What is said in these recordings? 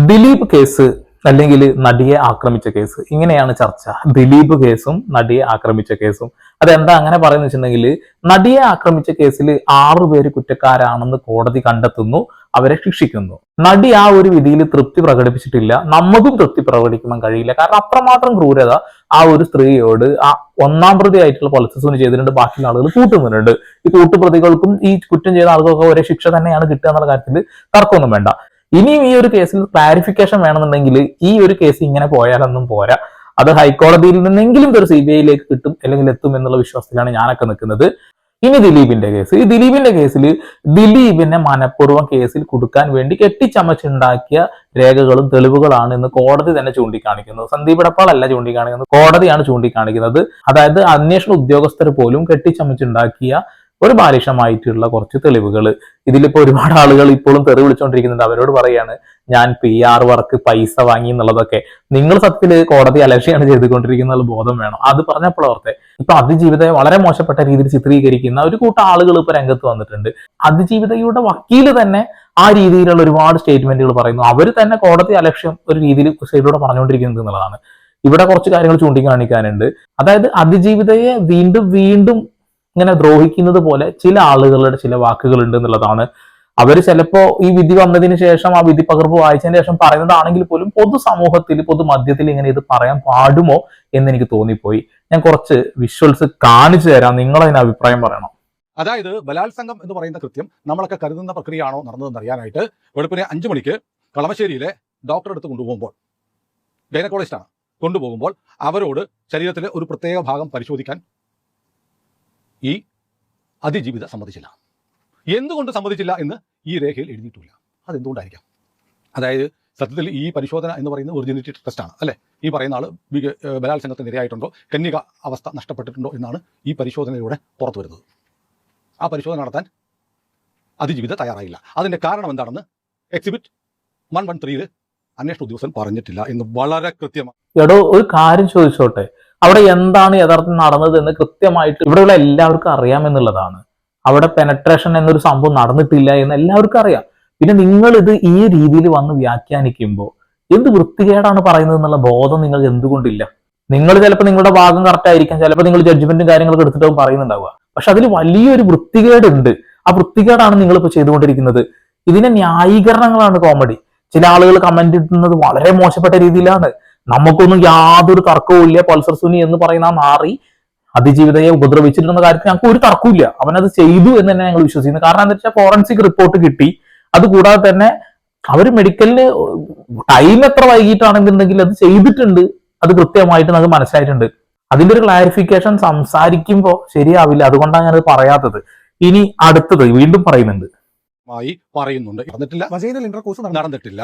Dileep case അല്ലെങ്കിൽ നടിയെ ആക്രമിച്ച കേസ്, ഇങ്ങനെയാണ് ചർച്ച. ദിലീപ് കേസും നടിയെ ആക്രമിച്ച കേസും. അതെന്താ അങ്ങനെ പറയുന്നത് വെച്ചിട്ടുണ്ടെങ്കിൽ, നടിയെ ആക്രമിച്ച കേസിൽ 6 പേര് കുറ്റക്കാരാണെന്ന് കോടതി കണ്ടെത്തുന്നു, അവരെ ശിക്ഷിക്കുന്നു. നടി ആ ഒരു വിധിയിൽ തൃപ്തി പ്രകടിപ്പിച്ചിട്ടില്ല, നമുക്കും തൃപ്തി പ്രകടിപ്പിക്കാൻ കഴിയില്ല. കാരണം അത്രമാത്രം ക്രൂരത ആ ഒരു സ്ത്രീയോട് ആ ഒന്നാം പ്രതി ആയിട്ടുള്ള പൊലീസുകാർ ചെയ്തിട്ടുണ്ട്. ബാക്കിയുള്ള ആളുകൾ കൂട്ടുന്നുണ്ട്. ഈ കൂട്ടുപ്രതികൾക്കും ഈ കുറ്റം ചെയ്ത ആളുകൾക്കൊക്കെ ഒരേ ശിക്ഷ തന്നെയാണ് കിട്ടുക എന്നുള്ള കാര്യത്തിൽ തർക്കമൊന്നും വേണ്ട. ഇനിയും ഈ ഒരു കേസിൽ ക്ലാരിഫിക്കേഷൻ വേണമെന്നുണ്ടെങ്കിൽ ഈ ഒരു കേസ് ഇങ്ങനെ പോയാലൊന്നും പോരാ. അത് ഹൈക്കോടതിയിൽ നിന്നെങ്കിലും ഒരു CBIയിലേക്ക് കിട്ടും, അല്ലെങ്കിൽ എത്തും എന്നുള്ള വിശ്വാസത്തിലാണ് ഞാനൊക്കെ നിൽക്കുന്നത്. ഇനി ദിലീപിന്റെ കേസ്. ഈ ദിലീപിന്റെ കേസിൽ ദിലീപിനെ മനഃപൂർവ്വം കേസിൽ കൊടുക്കാൻ വേണ്ടി കെട്ടിച്ചമച്ചുണ്ടാക്കിയ രേഖകളും തെളിവുകളാണ് ഇന്ന് കോടതി തന്നെ ചൂണ്ടിക്കാണിക്കുന്നത്. സന്ദീപ് ഇടപ്പാൾ അല്ല ചൂണ്ടിക്കാണിക്കുന്നത്, കോടതിയാണ് ചൂണ്ടിക്കാണിക്കുന്നത്. അതായത് അന്വേഷണ ഉദ്യോഗസ്ഥർ പോലും കെട്ടിച്ചമച്ചുണ്ടാക്കിയ ഒരു ബാലിഷമായിട്ടുള്ള കുറച്ച് തെളിവുകൾ. ഇതിലിപ്പോ ഒരുപാട് ആളുകൾ ഇപ്പോഴും തെറി വിളിച്ചുകൊണ്ടിരിക്കുന്നുണ്ട്. അവരോട് പറയാണ്, ഞാൻ PR വർക്ക് പൈസ വാങ്ങി എന്നുള്ളതൊക്കെ. നിങ്ങൾ സത്യത്തിൽ കോടതി അലക്ഷ്യമാണ് ചെയ്തുകൊണ്ടിരിക്കുന്ന ബോധം വേണം. അത് പറഞ്ഞപ്പോൾ ഓർത്തെ, ഇപ്പൊ അതിജീവിതയെ വളരെ മോശപ്പെട്ട രീതിയിൽ ചിത്രീകരിക്കുന്ന ഒരു കൂട്ടം ആളുകൾ ഇപ്പൊ രംഗത്ത് വന്നിട്ടുണ്ട്. അതിജീവിതയുടെ വക്കീല് തന്നെ ആ രീതിയിലുള്ള ഒരുപാട് സ്റ്റേറ്റ്മെന്റുകൾ പറയുന്നു. അവർ തന്നെ കോടതി അലക്ഷ്യം ഒരു രീതിയിൽ സൈഡിലൂടെ പറഞ്ഞുകൊണ്ടിരിക്കുന്നത് എന്നുള്ളതാണ്. ഇവിടെ കുറച്ച് കാര്യങ്ങൾ ചൂണ്ടിക്കാണിക്കാനുണ്ട്. അതായത് അതിജീവിതയെ വീണ്ടും വീണ്ടും ഇങ്ങനെ ദ്രോഹിക്കുന്നത് പോലെ ചില ആളുകളുടെ ചില വാക്കുകൾ ഉണ്ട് എന്നുള്ളതാണ്. അവർ ചിലപ്പോ ഈ വിധി വന്നതിന് ശേഷം ആ വിധി പകർപ്പ് വായിച്ചതിന് ശേഷം പറയുന്നതാണെങ്കിൽ പോലും പൊതുസമൂഹത്തിൽ പൊതുമധ്യത്തിൽ ഇങ്ങനെ ഇത് പറയാൻ പാടുമോ എന്ന് എനിക്ക് തോന്നിപ്പോയി. ഞാൻ കുറച്ച് വിഷ്വൽസ് കാണിച്ചു തരാം, നിങ്ങൾ അതിന് അഭിപ്രായം പറയണം. അതായത് ബലാത്സംഗം എന്ന് പറയുന്ന കൃത്യം നമ്മളൊക്കെ കരുതുന്ന പ്രക്രിയയാണോ നടന്നതെന്ന് അറിയാനായിട്ട് വെളുപ്പിനെ 5 മണിക്ക് കളമശ്ശേരിയിലെ ഡോക്ടറെ അടുത്ത് കൊണ്ടുപോകുമ്പോൾ, ഗൈനക്കോളജിസ്റ്റാണ്, കൊണ്ടുപോകുമ്പോൾ അവരോട് ശരീരത്തിലെ ഒരു പ്രത്യേക ഭാഗം പരിശോധിക്കാൻ ഈ അതിജീവിത സമ്മതിച്ചില്ല. എന്തുകൊണ്ട് സമ്മതിച്ചില്ല എന്ന് ഈ രേഖയിൽ എഴുതിയിട്ടില്ല. അതെന്തുകൊണ്ടായിരിക്കാം? അതായത് സത്യത്തിൽ ഈ പരിശോധന എന്ന് പറയുന്നത് ഒറിജിനിറ്റി ടെസ്റ്റാണ് അല്ലേ? ഈ പറയുന്ന ആൾ ബലാത്സംഗത്തിന് ഇരയായിട്ടുണ്ടോ, കന്യക അവസ്ഥ നഷ്ടപ്പെട്ടിട്ടുണ്ടോ എന്നാണ് ഈ പരിശോധനയിലൂടെ പുറത്തു വരുന്നത്. ആ പരിശോധന നടത്താൻ അതിജീവിത തയ്യാറായില്ല. അതിന്റെ കാരണം എന്താണെന്ന് എക്സിബിറ്റ് 113 അന്വേഷണ ഉദ്യോഗസ്ഥൻ പറഞ്ഞിട്ടില്ല എന്ന് വളരെ കൃത്യമാണ്. എടോ, ഒരു കാര്യം ചോദിച്ചോട്ടെ, അവിടെ എന്താണ് യഥാർത്ഥം നടന്നത് എന്ന് കൃത്യമായിട്ട് ഇവിടെയുള്ള എല്ലാവർക്കും അറിയാമെന്നുള്ളതാണ്. അവിടെ പെനട്രേഷൻ എന്നൊരു സംഭവം നടന്നിട്ടില്ല എന്ന് എല്ലാവർക്കും അറിയാം. പിന്നെ നിങ്ങൾ ഇത് ഈ രീതിയിൽ വന്ന് വ്യാഖ്യാനിക്കുമ്പോൾ എന്ത് വൃത്തികേടാണ് പറയുന്നത് എന്നുള്ള ബോധം നിങ്ങൾക്ക് എന്തുകൊണ്ടില്ല? നിങ്ങൾ ചിലപ്പോൾ നിങ്ങളുടെ ഭാഗം കറക്റ്റ് ആയിരിക്കാം, ചിലപ്പോൾ നിങ്ങൾ ജഡ്ജ്മെന്റും കാര്യങ്ങളൊക്കെ എടുത്തിട്ടും പറയുന്നുണ്ടാവുക. പക്ഷെ അതിൽ വലിയൊരു വൃത്തികേടുണ്ട്. ആ വൃത്തികേടാണ് നിങ്ങൾ ഇപ്പോൾ ചെയ്തുകൊണ്ടിരിക്കുന്നത്. ഇതിന്റെ ന്യായീകരണങ്ങളാണ് കോമഡി. ചില ആളുകൾ കമന്റ് ഇടുന്നത് വളരെ മോശപ്പെട്ട രീതിയിലാണ്. നമുക്കൊന്നും യാതൊരു തർക്കവും ഇല്ല. പൾസർ സുനി എന്ന് പറയുന്ന ആ നാറി അതിജീവിതയെ ഉപദ്രവിച്ചിട്ടുള്ള കാര്യത്തിൽ ഞങ്ങൾക്ക് ഒരു തർക്കമില്ല. അവനത് ചെയ്തു എന്ന് തന്നെ ഞങ്ങൾ വിശ്വസിക്കുന്നു. കാരണം എന്താ വെച്ചാൽ ഫോറൻസിക് റിപ്പോർട്ട് കിട്ടി. അതുകൂടാതെ തന്നെ അവർ മെഡിക്കലിന് ടൈം എത്ര വൈകിട്ടാണെന്നുണ്ടെങ്കിൽ അത് ചെയ്തിട്ടുണ്ട്. അത് കൃത്യമായിട്ട് നമുക്ക് മനസ്സിലായിട്ടുണ്ട്. അതിന്റെ ഒരു ക്ലാരിഫിക്കേഷൻ സംസാരിക്കുമ്പോൾ ശരിയാവില്ല. അതുകൊണ്ടാണ് ഞാനത് പറയാത്തത്. ഇനി അടുത്തത് വീണ്ടും പറയുന്നുണ്ട്. നടന്നിട്ടില്ല.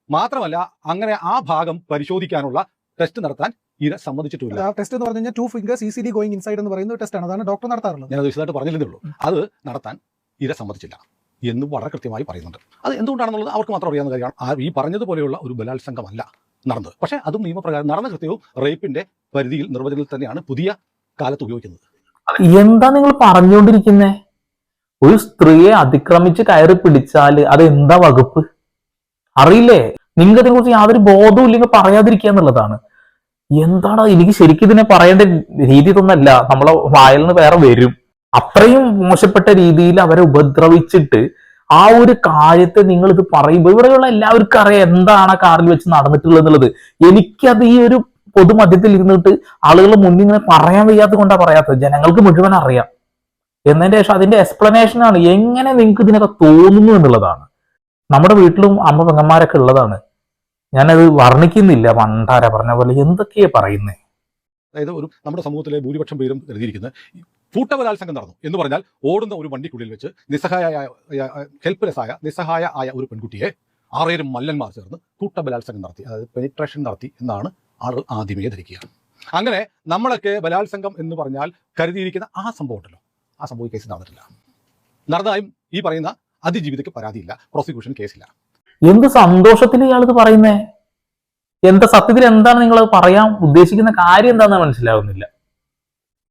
മാത്രമല്ല അങ്ങനെ ആ ഭാഗം പരിശോധിക്കാനുള്ള ടെസ്റ്റ് നടത്താൻ ഇര സമ്മതിച്ചിട്ടില്ല. ടെസ്റ്റ് എന്ന് പറഞ്ഞു കഴിഞ്ഞാൽ 2 fingers ECD ഗോയിങ് ഇൻസൈഡ് എന്ന് പറയുന്ന ടെസ്റ്റ് ആണ്. അതാണ് ഡോക്ടർ നടത്താറുള്ളത്. ഞാനത് വിശദമായിട്ട് പറഞ്ഞില്ലേ ഉള്ളൂ. അത് നടത്താൻ ഇര സമ്മതിച്ചില്ല എന്ന് വളരെ കൃത്യമായി പറയുന്നുണ്ട്. അത് എന്തുകൊണ്ടാണെന്നുള്ളത് അവർക്ക് മാത്രം അറിയാവുന്ന കാര്യമാണ്. ഈ പറഞ്ഞതുപോലെയുള്ള ഒരു ബലാത്സംഗമല്ല നടന്നത്. പക്ഷേ അതും നിയമപ്രകാരം നടന്ന കൃത്യവും റേപ്പിന്റെ പരിധിയിൽ നിർവചനത്തിൽ തന്നെയാണ് പുതിയ കാലത്ത് ഉപയോഗിക്കുന്നത്. എന്താ നിങ്ങൾ പറഞ്ഞുകൊണ്ടിരിക്കുന്നേ? ഒരു സ്ത്രീയെ അതിക്രമിച്ച് കയറി പിടിച്ചാൽ അത് എന്താ വകുപ്പ് അറിയില്ലേ? നിങ്ങൾക്ക് അതിനെ കുറിച്ച് യാതൊരു ബോധവും ഇല്ലെങ്കിൽ പറയാതിരിക്കുക എന്നുള്ളതാണ്. എന്താണ് എനിക്ക് ശരിക്കും ഇതിനെ പറയേണ്ട രീതി ഇതൊന്നല്ല. നമ്മളെ വായിൽ നിന്ന് വേറെ വരും. അത്രയും മോശപ്പെട്ട രീതിയിൽ അവരെ ഉപദ്രവിച്ചിട്ട് ആ ഒരു കാര്യത്തെ നിങ്ങൾ ഇത് പറയുമ്പോൾ ഇവിടെയുള്ള എല്ലാവർക്കും അറിയാം എന്താണ് ആ കാറിൽ വെച്ച് നടന്നിട്ടുള്ളത് എന്നുള്ളത്. എനിക്കത് ഈ ഒരു പൊതുമധ്യത്തിൽ ഇരുന്നിട്ട് ആളുകളുടെ മുന്നിൽ ഇങ്ങനെ പറയാൻ വയ്യാത്തത് കൊണ്ടാണ് പറയാത്തത്. ജനങ്ങൾക്ക് മുഴുവൻ അറിയാം. എന്നതിന്റെ ശേഷം അതിന്റെ എക്സ്പ്ലനേഷനാണ് എങ്ങനെ നിങ്ങൾക്ക് ഇതിനൊക്കെ തോന്നുന്നു എന്നുള്ളതാണ്. നമ്മുടെ വീട്ടിലും അമ്മ പെങ്ങന്മാരൊക്കെ ഉള്ളതാണ്. ഞാനത് വർണ്ണിക്കുന്നില്ല. പണ്ടാര പറഞ്ഞ പോലെ എന്തൊക്കെയാ പറയുന്നേ. അതായത് നമ്മുടെ സമൂഹത്തിലെ ഭൂരിപക്ഷം പേരും എഴുതിയിരിക്കുന്നത് കൂട്ടബലാത്സംഗം നടന്നു എന്ന് പറഞ്ഞാൽ ഓടുന്ന ഒരു വണ്ടിക്കുള്ളിൽ വെച്ച് നിസ്സഹായ ആയ ഒരു പെൺകുട്ടിയെ 6 മല്ലന്മാർ ചേർന്ന് കൂട്ടബലാത്സംഗം നടത്തി, അതായത് പെനിട്രേഷൻ നടത്തി എന്നാണ് ആളുകൾ ആദ്യമേ ധരിക്കുക. അങ്ങനെ നമ്മളൊക്കെ ബലാത്സംഗം എന്ന് പറഞ്ഞാൽ കരുതിയിരിക്കുന്ന ആ സംഭവം ഉണ്ടല്ലോ, ആ സംഭവം കേസ് നടന്നിട്ടില്ല. നടന്നതായും ഈ പറയുന്ന അതിജീവിതയ്ക്ക് പരാതിയില്ല, പ്രോസിക്യൂഷൻ കേസില്ല. എന്ത് സന്തോഷത്തിൽ ഇയാളിത് പറയുന്നേ? എന്താ സത്യത്തിൽ എന്താണ് നിങ്ങൾ പറയാൻ ഉദ്ദേശിക്കുന്ന കാര്യം എന്താണെന്ന് മനസ്സിലാവുന്നില്ല.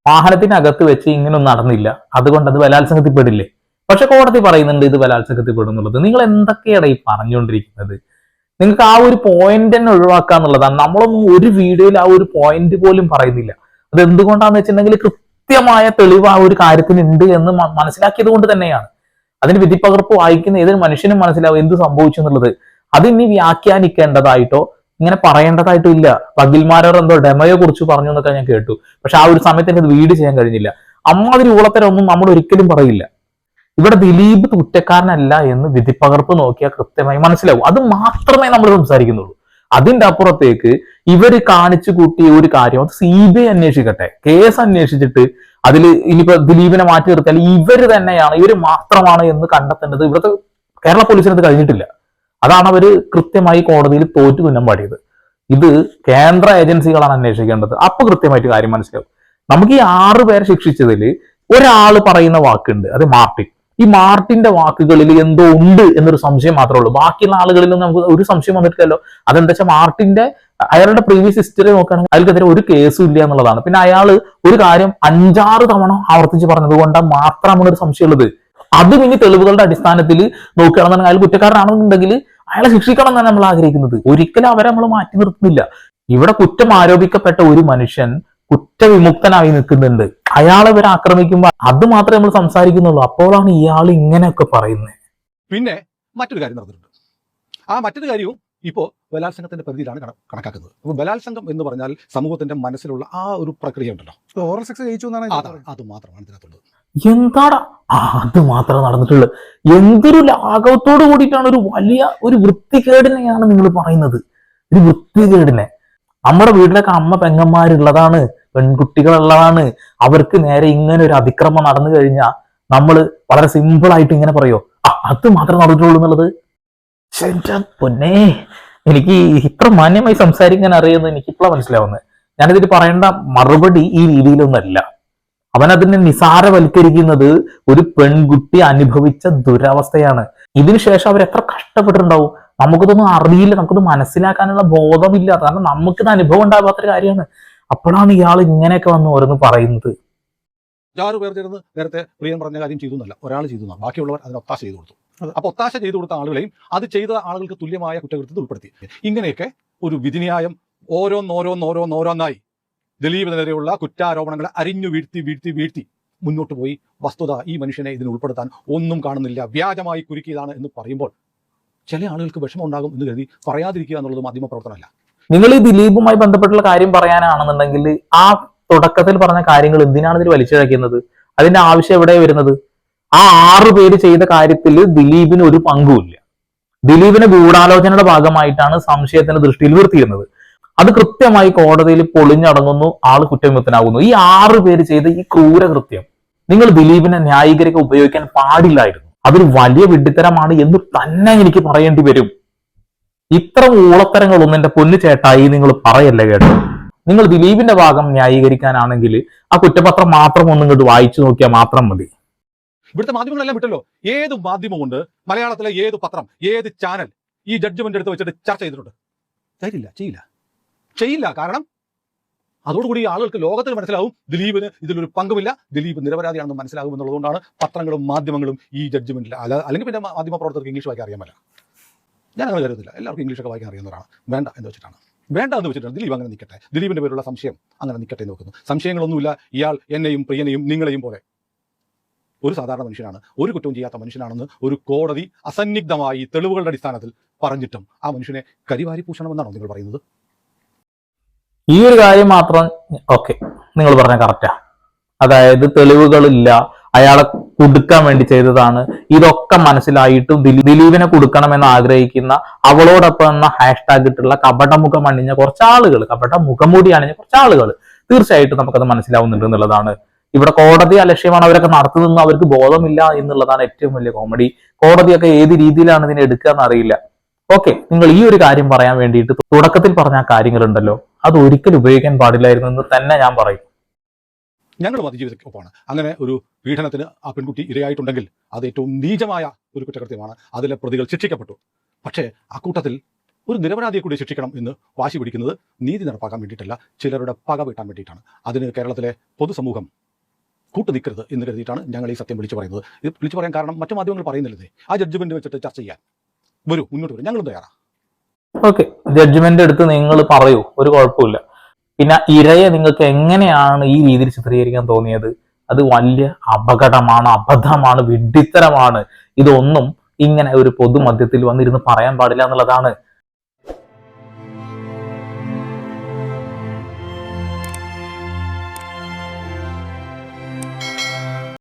വാഹനത്തിനകത്ത് വെച്ച് ഇങ്ങനൊന്നും നടന്നില്ല, അതുകൊണ്ട് അത് ബലാത്സംഗത്തിൽ പെടില്ലേ? പക്ഷെ കോടതി പറയുന്നുണ്ട് ഇത് ബലാത്സംഗത്തിൽ പെടുന്നുള്ളത്. നിങ്ങൾ എന്തൊക്കെയാണ് ഈ പറഞ്ഞുകൊണ്ടിരിക്കുന്നത്? നിങ്ങൾക്ക് ആ ഒരു പോയിന്റ് തന്നെ ഒഴിവാക്കുക എന്നുള്ളതാണ്. നമ്മളൊന്നും ഒരു വീഡിയോയിൽ ആ ഒരു പോയിന്റ് പോലും പറയുന്നില്ല. അത് എന്തുകൊണ്ടാന്ന് വെച്ചിട്ടുണ്ടെങ്കിൽ കൃത്യമായ തെളിവ് ആ ഒരു കാര്യത്തിന് ഉണ്ട് എന്ന് മനസ്സിലാക്കിയത് കൊണ്ട് തന്നെയാണ്. അതിന് വിധിപ്പകർപ്പ് വായിക്കുന്ന ഏതൊരു മനുഷ്യനും മനസ്സിലാവും എന്ത് സംഭവിച്ചു എന്നുള്ളത്. അത് ഇനി വ്യാഖ്യാനിക്കേണ്ടതായിട്ടോ ഇങ്ങനെ പറയേണ്ടതായിട്ടോ ഇല്ല. വക്കീൽമാരോട് എന്തോ ഡെമോയെ കുറിച്ച് പറഞ്ഞു എന്നൊക്കെ ഞാൻ കേട്ടു. പക്ഷെ ആ ഒരു സമയത്ത് എനിക്ക് വീട് ചെയ്യാൻ കഴിഞ്ഞില്ല. അമ്മാതിരി ഊളത്തരൊന്നും നമ്മൾ ഒരിക്കലും പറയില്ല. ഇവിടെ ദിലീപ് കുറ്റക്കാരനല്ല എന്ന് വിധിപ്പകർപ്പ് നോക്കിയാൽ കൃത്യമായി മനസ്സിലാവും. അത് മാത്രമേ നമ്മൾ സംസാരിക്കുന്നുള്ളൂ. അതിന്റെ അപ്പുറത്തേക്ക് ഇവര് കാണിച്ചു കൂട്ടിയ ഒരു കാര്യം അത് CBI അന്വേഷിക്കട്ടെ. കേസ് അന്വേഷിച്ചിട്ട് അതിൽ ഇനിയിപ്പോ ദിലീപിനെ മാറ്റി നിർത്തിയാൽ ഇവര് തന്നെയാണ്, ഇവര് മാത്രമാണ് എന്ന് കണ്ടെത്തേണ്ടത് ഇവിടുത്തെ കേരള പോലീസിനത് കഴിഞ്ഞിട്ടില്ല. അതാണ് അവര് കൃത്യമായി കോടതിയിൽ തോറ്റു തുന്നം പാടിയത്. ഇത് കേന്ദ്ര ഏജൻസികളാണ് അന്വേഷിക്കേണ്ടത്. അപ്പൊ കൃത്യമായിട്ട് കാര്യം മനസ്സിലാവും. നമുക്ക് ഈ 6 പേരെ ശിക്ഷിച്ചതിൽ ഒരാൾ പറയുന്ന വാക്കുണ്ട്, അത് മാർട്ടിൻ. ഈ മാർട്ടിന്റെ വാക്കുകളിൽ എന്തോ ഉണ്ട് എന്നൊരു സംശയം മാത്രമേ ഉള്ളൂ. ബാക്കിയുള്ള ആളുകളിലൊന്നും നമുക്ക് ഒരു സംശയം വന്നിട്ടില്ലല്ലോ. അതെന്താ വെച്ചാൽ മാർട്ടിന്റെ അയാളുടെ പ്രീവിയസ് ഹിസ്റ്ററി നോക്കുകയാണെങ്കിൽ അയാൾക്കെതിരെ ഒരു കേസും ഇല്ല എന്നുള്ളതാണ്. പിന്നെ അയാൾ ഒരു കാര്യം 5-6 തവണ ആവർത്തിച്ച് പറഞ്ഞത് കൊണ്ടാണ് മാത്രമാണ് ഒരു സംശയമുള്ളത്. അതും ഇനി തെളിവുകളുടെ അടിസ്ഥാനത്തിൽ നോക്കുകയാണെന്നുണ്ടെങ്കിൽ അയാൾ കുറ്റക്കാരനാണെന്നുണ്ടെങ്കിൽ അയാളെ ശിക്ഷിക്കണം എന്നാണ് നമ്മൾ ആഗ്രഹിക്കുന്നത്. ഒരിക്കലും അവരെ നമ്മൾ മാറ്റി നിർത്തുന്നില്ല. ഇവിടെ കുറ്റം ആരോപിക്കപ്പെട്ട ഒരു മനുഷ്യൻ കുറ്റവിമുക്തനായി നിൽക്കുന്നുണ്ട്. അയാളെ ഇവരെ ആക്രമിക്കുമ്പോൾ അത് മാത്രമേ നമ്മൾ സംസാരിക്കുന്നുള്ളൂ. അപ്പോഴാണ് ഇയാൾ ഇങ്ങനെയൊക്കെ പറയുന്നത്. പിന്നെ മറ്റൊരു കാര്യം നടന്നിട്ടുണ്ട്. ആ മറ്റൊരു കാര്യവും ഇപ്പോൾ ബലാത്സംഗത്തിന്റെ പരിധിയിലാണ് കണക്കാക്കുന്നത്. അപ്പോൾ ബലാത്സംഗം എന്ന് പറഞ്ഞാൽ സമൂഹത്തിന്റെ മനസ്സിലുള്ള ആ ഒരു പ്രക്രിയ ഉണ്ടല്ലോ, ഓറൽ സെക്സ് കഴിച്ചു എന്നാണ് അത് മാത്രമാണ് ഇതിനകത്തുള്ളത്. എന്താടാ അത് മാത്രം നടന്നിട്ടുള്ളത്? എന്തൊരു ലാഘവത്തോട് കൂടിയിട്ടാണ് ഒരു വൃത്തികേടിനെയാണ് നിങ്ങൾ പറയുന്നത്. ഒരു വൃത്തികേടിനെ. നമ്മുടെ വീട്ടിലൊക്കെ അമ്മ പെങ്ങന്മാരുള്ളതാണ്, പെൺകുട്ടികളുള്ളതാണ്. അവർക്ക് നേരെ ഇങ്ങനെ ഒരു അതിക്രമം നടന്നു കഴിഞ്ഞാൽ നമ്മൾ വളരെ സിമ്പിൾ ആയിട്ട് ഇങ്ങനെ പറയോ അത് മാത്രം നടന്നിട്ടുള്ളൂ എന്നുള്ളത്? പൊന്നേ, എനിക്ക് ഇത്ര മാന്യമായി സംസാരിക്കാൻ അറിയുന്നത് എനിക്കിപ്പോഴാണ് മനസ്സിലാവുന്നത്. ഞാനിതിൽ പറയേണ്ട മറുപടി ഈ രീതിയിലൊന്നല്ല. അവനതിനെ നിസാരവൽക്കരിക്കുന്നത് ഒരു പെൺകുട്ടി അനുഭവിച്ച ദുരവസ്ഥയാണ്. ഇതിനുശേഷം അവർ എത്ര കഷ്ടപ്പെട്ടിട്ടുണ്ടാവും. നമുക്കിതൊന്നും അറിയില്ല, നമുക്കിത് മനസ്സിലാക്കാനുള്ള ബോധമില്ല. കാരണം നമുക്കിത് അനുഭവം ഉണ്ടാകാത്തൊരു കാര്യമാണ്. അപ്പോഴാണ് ഇയാൾ ഇങ്ങനെയൊക്കെ വന്ന് ഓരോന്ന് പറയുന്നത്. 6 പേർ ചേർന്ന് നേരത്തെ പ്രിയൻ പറഞ്ഞ കാര്യം ചെയ്തു എന്നല്ല, ഒരാൾ ചെയ്തു എന്നാണ്. ബാക്കിയുള്ളവർ അതിന് ഒത്താശ ചെയ്തു കൊടുത്തു. അപ്പൊ ഒത്താശ ചെയ്തു കൊടുത്ത ആളുകളെയും അത് ചെയ്ത ആളുകൾക്ക് തുല്യമായ കുറ്റകൃത്യത്തിൽ ഉൾപ്പെടുത്തി. ഇങ്ങനെയൊക്കെ ഒരു വിധിന്യായം ഓരോന്നോരോന്നായി ദിലീപിനെതിരെയുള്ള കുറ്റാരോപണങ്ങളെ അരിഞ്ഞു വീഴ്ത്തി മുന്നോട്ട് പോയി വസ്തുത ഈ മനുഷ്യനെ ഇതിന് ഉൾപ്പെടുത്താൻ ഒന്നും കാണുന്നില്ല, വ്യാജമായി കുരുക്കിയതാണ് എന്ന് പറയുമ്പോൾ ചില ആളുകൾക്ക് വിഷമം ഉണ്ടാകും എന്ന് കരുതി പറയാതിരിക്കുക എന്നുള്ളത് മാധ്യമ പ്രവർത്തനമല്ല. നിങ്ങൾ ഈ ദിലീപുമായി ബന്ധപ്പെട്ടുള്ള കാര്യം പറയാനാണെന്നുണ്ടെങ്കിൽ ആ തുടക്കത്തിൽ പറഞ്ഞ കാര്യങ്ങൾ എന്തിനാണ് ഇതിൽ വലിച്ചിഴക്കുന്നത്? അതിന്റെ ആവശ്യം എവിടെ വരുന്നത്? ആ 6 പേര് ചെയ്ത കാര്യത്തിൽ ദിലീപിന് ഒരു പങ്കുമില്ല. ദിലീപിനെ ഗൂഢാലോചനയുടെ ഭാഗമായിട്ടാണ് സംശയത്തിന്റെ ദൃഷ്ടിയിൽ നിർത്തിയിരുന്നത്. അത് കൃത്യമായി കോടതിയിൽ പൊളിഞ്ഞടങ്ങുന്നു, ആള് കുറ്റവിമുക്തനാകുന്നു. ഈ 6 പേര് ചെയ്ത ഈ ക്രൂരകൃത്യം നിങ്ങൾ ദിലീപിനെ ന്യായീകരിക്കാൻ ഉപയോഗിക്കാൻ പാടില്ലായിരുന്നു. അതൊരു വലിയ വിഡ്ഢിത്തരമാണ് എന്ന് തന്നെ എനിക്ക് പറയേണ്ടി വരും. ഇത്തരം ഊളത്തരങ്ങളൊന്നും എന്റെ പൊന്നു ചേട്ടായി നിങ്ങൾ പറയല്ലേ കേട്ടോ. നിങ്ങൾ ദിലീപിന്റെ ഭാഗം ന്യായീകരിക്കാനാണെങ്കിൽ ആ കുറ്റപത്രം മാത്രം ഒന്നും ഇങ്ങോട്ട് വായിച്ചു നോക്കിയാൽ മാത്രം മതി. ഇവിടുത്തെ മാധ്യമങ്ങളെല്ലാം വിട്ടല്ലോ. ഏത് മാധ്യമമുണ്ട്, മലയാളത്തിലെ ഏത് പത്രം, ഏത് ചാനൽ ഈ ജഡ്ജ്മെന്റ് എടുത്ത് വെച്ചിട്ട് ചർച്ച ചെയ്തിട്ടുണ്ട്? ചെയ്യില്ല. കാരണം അതോടുകൂടി ആളുകൾക്ക് ലോകത്തിന് മനസ്സിലാവും ദിലീപിന് ഇതിലൊരു പങ്കുമില്ല, ദിലീപ് നിരപരാധിയാണെന്ന് മനസ്സിലാകും എന്നുള്ളതുകൊണ്ടാണ് പത്രങ്ങളും മാധ്യമങ്ങളും ഈ ജഡ്ജ്മെന്റിൽ അല്ലെങ്കിൽ പിന്നെ മാധ്യമ പ്രവർത്തകർക്ക് ഇംഗ്ലീഷ് വായിക്കാൻ അറിയാമല്ല. ഞാൻ അങ്ങനെ കരുതില്ല. എല്ലാവർക്കും ഇംഗ്ലീഷൊക്കെ വായിക്കാൻ അറിയുന്നവരാണ്. വേണ്ട എന്ന് വെച്ചിട്ടാണ് ദിലീപ് അങ്ങനെ നിൽക്കട്ടെ, ദിലീപിന്റെ പേരുള്ള സംശയം അങ്ങനെ നിൽക്കട്ടെ എന്ന് നോക്കുന്നു. സംശയങ്ങളൊന്നുമില്ല. ഇയാൾ എന്നെയും പ്രിയനെയും നിങ്ങളെയും പോലെ ഒരു സാധാരണ മനുഷ്യനാണ്, ഒരു കുറ്റവും ചെയ്യാത്ത മനുഷ്യനാണെന്ന് ഒരു കോടതി അസന്നിഗ്ധമായി തെളിവുകളുടെ അടിസ്ഥാനത്തിൽ പറഞ്ഞിട്ടും ആ മനുഷ്യനെ കരിവാരി പൂശണമെന്നാണോ നിങ്ങൾ പറയുന്നത്? ഈ ഒരു കാര്യം മാത്രം ഓക്കെ, നിങ്ങൾ പറഞ്ഞ കറക്റ്റാ. അതായത് തെളിവുകളില്ല, അയാളെ കൊടുക്കാൻ വേണ്ടി ചെയ്തതാണ്. ഇതൊക്കെ മനസ്സിലായിട്ടും ദിലീപിനെ കൊടുക്കണമെന്ന് ആഗ്രഹിക്കുന്ന അവളോടൊപ്പം എന്ന ഹാഷ്ടാഗ് ഇട്ടുള്ള കപടമുഖം അണിഞ്ഞ കുറച്ച് ആളുകൾ, കപടമുഖംമൂടി അണിഞ്ഞ കുറച്ച് ആളുകൾ തീർച്ചയായിട്ടും നമുക്കത് മനസ്സിലാവുന്നുണ്ട് എന്നുള്ളതാണ്. ഇവിടെ കോടതി അലക്ഷ്യമാണ് അവരൊക്കെ നടത്തുന്നത്, അവർക്ക് ബോധമില്ല എന്നുള്ളതാണ് ഏറ്റവും വലിയ കോമഡി. കോടതിയൊക്കെ ഏത് രീതിയിലാണ് ഇതിനെ എടുക്കുക എന്നറിയില്ല. ഓക്കെ, നിങ്ങൾ ഈ ഒരു കാര്യം പറയാൻ വേണ്ടിയിട്ട് തുടക്കത്തിൽ പറഞ്ഞ കാര്യങ്ങളുണ്ടല്ലോ, അത് ഒരിക്കലും ഉപയോഗിക്കാൻ പാടില്ലായിരുന്നു എന്ന് തന്നെ ഞാൻ പറയും. ഞങ്ങളും അതിജീവിതക്കൊപ്പമാണ്. അങ്ങനെ ഒരു പീഡനത്തിന് ആ പെൺകുട്ടി ഇരയായിട്ടുണ്ടെങ്കിൽ അത് ഏറ്റവും നീചമായ ഒരു കുറ്റകൃത്യമാണ്. അതിലെ പ്രതികൾ ശിക്ഷിക്കപ്പെട്ടു. പക്ഷേ അക്കൂട്ടത്തിൽ ഒരു നിരപരാധിയെ കൂടി ശിക്ഷിക്കണം എന്ന് വാശി പിടിക്കുന്നത് നീതി നടപ്പാക്കാൻ വേണ്ടിയിട്ടല്ല, ചിലരുടെ പക വീട്ടാൻ വേണ്ടിയിട്ടാണ്. അതിന് കേരളത്തിലെ പൊതുസമൂഹം കൂട്ടുനിൽക്കരുത് എന്ന് കരുതിയിട്ടാണ് ഞങ്ങൾ ഈ സത്യം വിളിച്ചു പറയുന്നത്. ഇത് വിളിച്ചു പറയാൻ കാരണം മറ്റു മാധ്യമങ്ങൾ പറയുന്നില്ലേ, ആ ജഡ്ജ്മെന്റ് വെച്ചിട്ട് ചർച്ച ചെയ്യാൻ വരൂ, മുന്നോട്ട് വരും, ഞങ്ങളും തയ്യാറാണ്. ഓക്കെ, ജഡ്ജ്മെന്റ് എടുത്ത് നിങ്ങൾ പറയൂ, ഒരു കുഴപ്പമില്ല. പിന്നെ ഇരയെ നിങ്ങൾക്ക് എങ്ങനെയാണ് ഈ രീതിയിൽ ചിത്രീകരിക്കാൻ തോന്നിയത്? അത് വലിയ അപകടമാണ്, അബദ്ധമാണ്, വിഡ്ഢിത്തരമാണ്. ഇതൊന്നും ഇങ്ങനെ ഒരു പൊതുമധ്യത്തിൽ വന്നിരുന്ന് പറയാൻ പാടില്ല എന്നുള്ളതാണ്